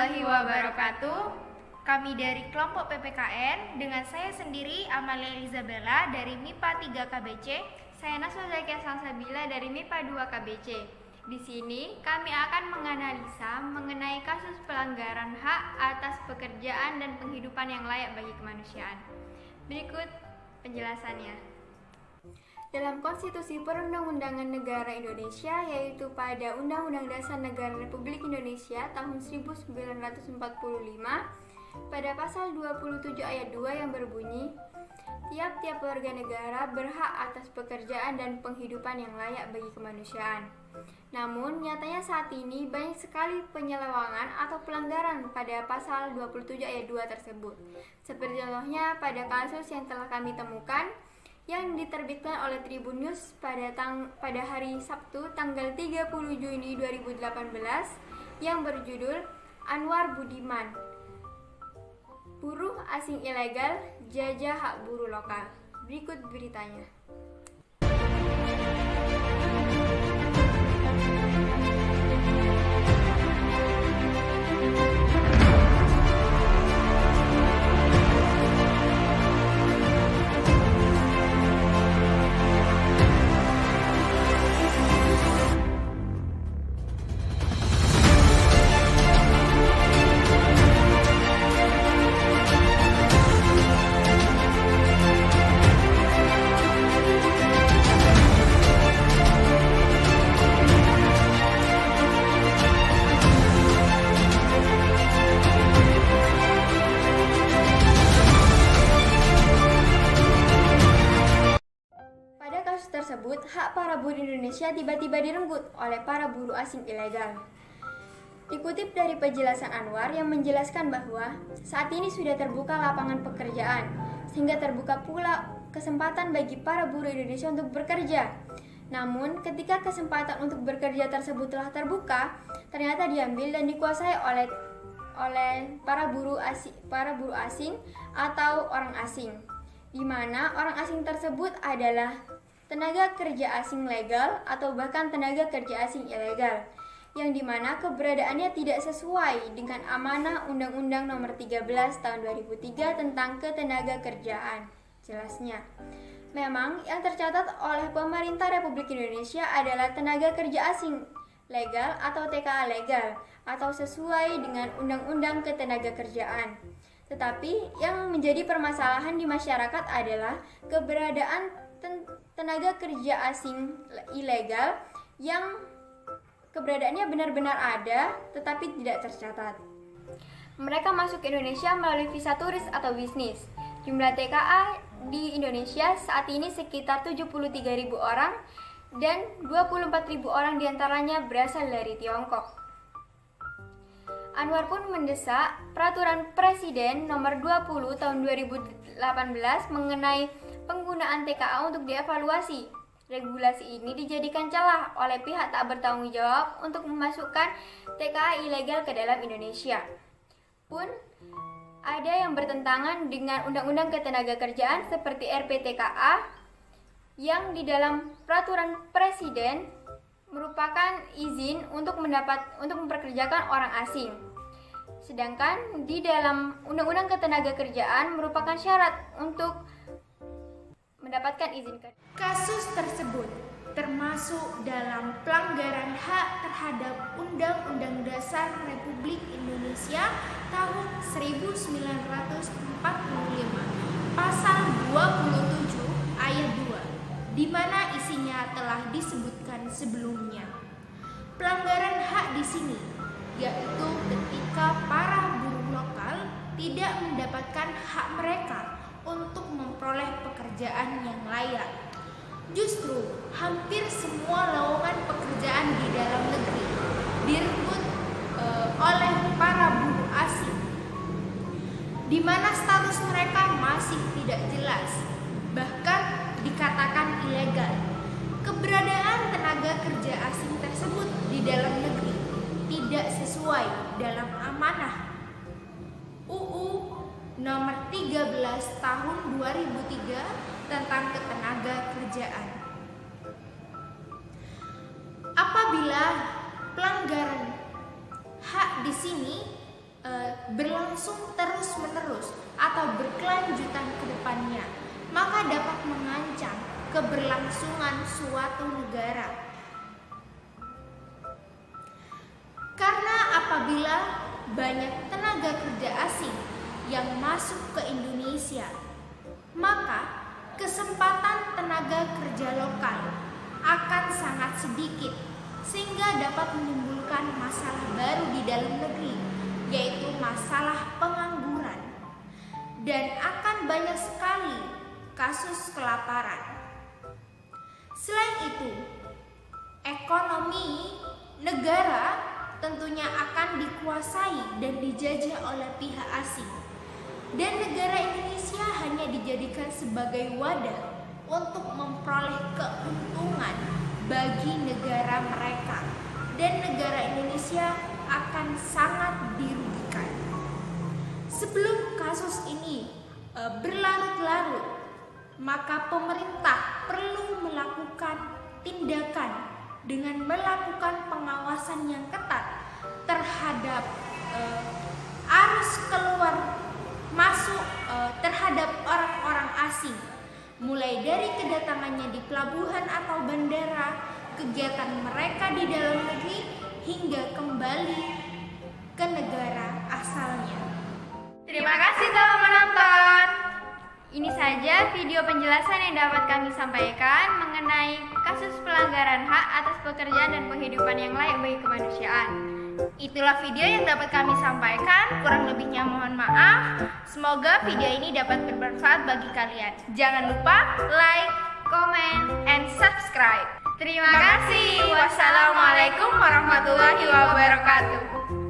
warahmatullahi wabarakatuh. Kami dari kelompok PPKN dengan saya sendiri Amalia Elizabella dari MIPA 3 KBC, saya Naswa Zakia Salsabila dari MIPA 2 KBC. Di sini kami akan menganalisa mengenai kasus pelanggaran hak atas pekerjaan dan penghidupan yang layak bagi kemanusiaan. Berikut penjelasannya. Dalam Konstitusi Perundang-undangan Negara Indonesia, yaitu pada Undang-Undang Dasar Negara Republik Indonesia tahun 1945, pada pasal 27 ayat 2 yang berbunyi, tiap-tiap warga negara berhak atas pekerjaan dan penghidupan yang layak bagi kemanusiaan. Namun, nyatanya saat ini banyak sekali penyelewangan atau pelanggaran pada pasal 27 ayat 2 tersebut. Seperti contohnya pada kasus yang telah kami temukan, yang diterbitkan oleh Tribun News pada hari Sabtu tanggal 30 Juni 2018 yang berjudul Anwar Budiman, buruh asing ilegal jajah hak buruh lokal. Berikut beritanya. Tersebut, hak para buruh Indonesia tiba-tiba direnggut oleh para buruh asing ilegal. Dikutip dari penjelasan Anwar yang menjelaskan bahwa saat ini sudah terbuka lapangan pekerjaan, sehingga terbuka pula kesempatan bagi para buruh Indonesia untuk bekerja. Namun, ketika kesempatan untuk bekerja tersebut telah terbuka, ternyata diambil dan dikuasai oleh para buruh asing atau orang asing, di mana orang asing tersebut adalah tenaga kerja asing legal atau bahkan tenaga kerja asing ilegal, yang dimana keberadaannya tidak sesuai dengan amanah Undang-Undang Nomor 13 Tahun 2003 tentang Ketenaga Kerjaan. Jelasnya, memang yang tercatat oleh pemerintah Republik Indonesia adalah tenaga kerja asing legal atau TKA legal atau sesuai dengan Undang-Undang Ketenagakerjaan. Tetapi yang menjadi permasalahan di masyarakat adalah keberadaan tenaga kerja asing ilegal yang keberadaannya benar-benar ada tetapi tidak tercatat. Mereka masuk ke Indonesia melalui visa turis atau bisnis. Jumlah TKA di Indonesia saat ini sekitar 73.000 orang dan 24.000 orang diantaranya berasal dari Tiongkok. Anwar pun mendesak Peraturan Presiden Nomor 20 Tahun 2018 mengenai penggunaan TKA untuk dievaluasi. Regulasi ini dijadikan celah oleh pihak tak bertanggung jawab untuk memasukkan TKA ilegal ke dalam Indonesia. Pun ada yang bertentangan dengan Undang-Undang Ketenagakerjaan seperti RPTKA yang di dalam Peraturan Presiden merupakan izin untuk memperkerjakan orang asing. Sedangkan di dalam Undang-Undang Ketenagakerjaan merupakan syarat untuk mendapatkan izin kerja. Kasus tersebut termasuk dalam pelanggaran hak terhadap Undang-Undang Dasar Republik Indonesia tahun 1945, pasal 27 ayat 2, di mana isinya telah disebutkan sebelumnya. Pelanggaran hak di sini yaitu ketika para buruh lokal tidak mendapatkan hak mereka untuk memperoleh pekerjaan yang layak. Justru hampir semua lowongan pekerjaan di dalam negeri direbut oleh para buruh asing, di mana status mereka masih tidak jelas, bahkan dikatakan ilegal. Keberadaan tenaga kerja asing tersebut di dalam negeri tidak sesuai dalam amanah UU Nomor 13 Tahun 2003 tentang Ketenagakerjaan. Apabila pelanggaran hak di sini berlangsung terus-menerus atau berkelanjutan ke depannya, maka dapat mengancam keberlangsungan suatu negara. Karena apabila banyak tenaga kerja asing yang masuk ke Indonesia, maka kesempatan tenaga kerja lokal akan sangat sedikit, sehingga dapat menimbulkan masalah baru di dalam negeri, yaitu masalah pengangguran, dan akan banyak sekali kasus kelaparan. Selain itu, ekonomi negara tentunya akan dikuasai dan dijajah oleh pihak asing, dan negara Indonesia hanya dijadikan sebagai wadah untuk memperoleh keuntungan bagi negara mereka, dan negara Indonesia akan sangat dirugikan. Sebelum kasus ini berlarut-larut, maka pemerintah perlu melakukan tindakan dengan melakukan pengawasan yang ketat terhadap arus keluar masuk terhadap orang-orang asing, mulai dari kedatangannya di pelabuhan atau bandara, kegiatan mereka di dalam negeri, hingga kembali ke negara asalnya. Terima kasih telah menonton. Ini saja video penjelasan yang dapat kami sampaikan mengenai kasus pelanggaran hak atas pekerjaan dan penghidupan yang layak bagi kemanusiaan. Itulah video yang dapat kami sampaikan, kurang lebihnya mohon maaf. Semoga video ini dapat bermanfaat bagi kalian. Jangan lupa like, comment, and subscribe. Terima kasih. Wassalamualaikum warahmatullahi wabarakatuh.